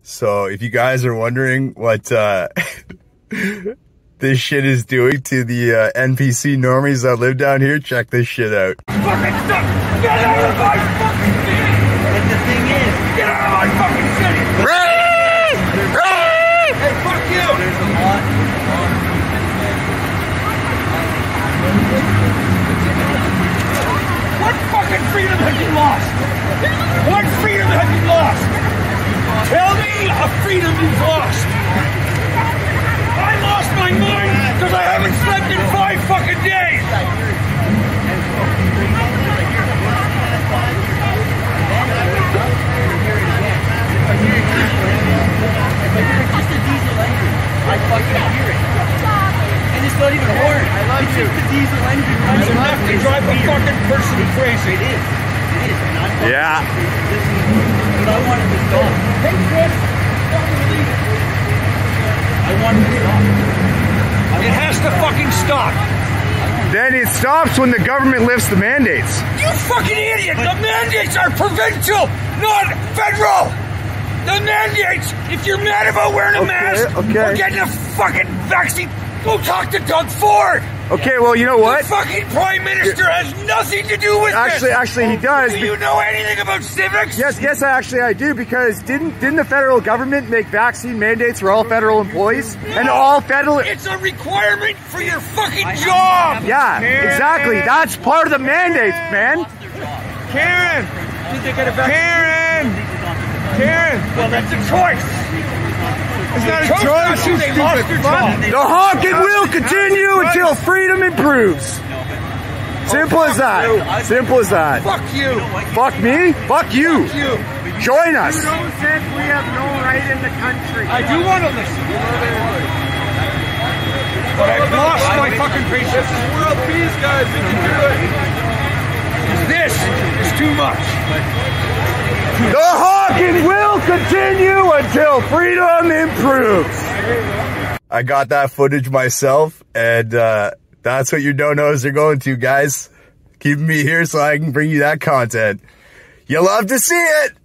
So if you guys are wondering what this shit is doing to the NPC normies that live down here, check this shit out. Fucking stuff! Get out of my fucking city! And the thing is, get out of my fucking city! Hey, fuck you! There's a lot. What fucking freedom have you lost? What freedom have you lost? Tell me a freedom you've lost. I lost my mind because I haven't slept in 5 fucking days. Just a diesel engine. I fucking hear it. And it's not even a horn. I love you. It's just a diesel engine. It's enough to drive a fucking person crazy. It is. It is. Yeah. But I want it to stop. Hey, Chris, fucking leave it. I want it to stop. It has to fucking stop. Then it stops when the government lifts the mandates. You fucking idiot! The mandates are provincial, not federal! The mandates! If you're mad about wearing a mask or getting a fucking vaccine, go talk to Doug Ford! Okay, well, you know what? The fucking Prime Minister has nothing to do with this! Actually, he does. Do you know anything about civics? Yes, actually I do, because didn't the federal government make vaccine mandates for all federal employees? No, and all federal... It's a requirement for your fucking job! Yeah, exactly. That's part of the mandates, man. Karen! Did they get a vaccine? Karen! Well, that's a choice! It's not a choice, you stupid fuck. The honking will continue until freedom improves. Simple as that. Simple as that. Fuck you. Fuck me? Fuck you. Fuck you. Join us. Trudeau said we have no right in the country. I do want to listen. But I've lost my fucking patience. This is world peace, guys. We can do it. This is too much. The honking will continue until freedom improves. I got that footage myself, and that's what your donos are going to, guys. Keeping me here so I can bring you that content. You love to see it.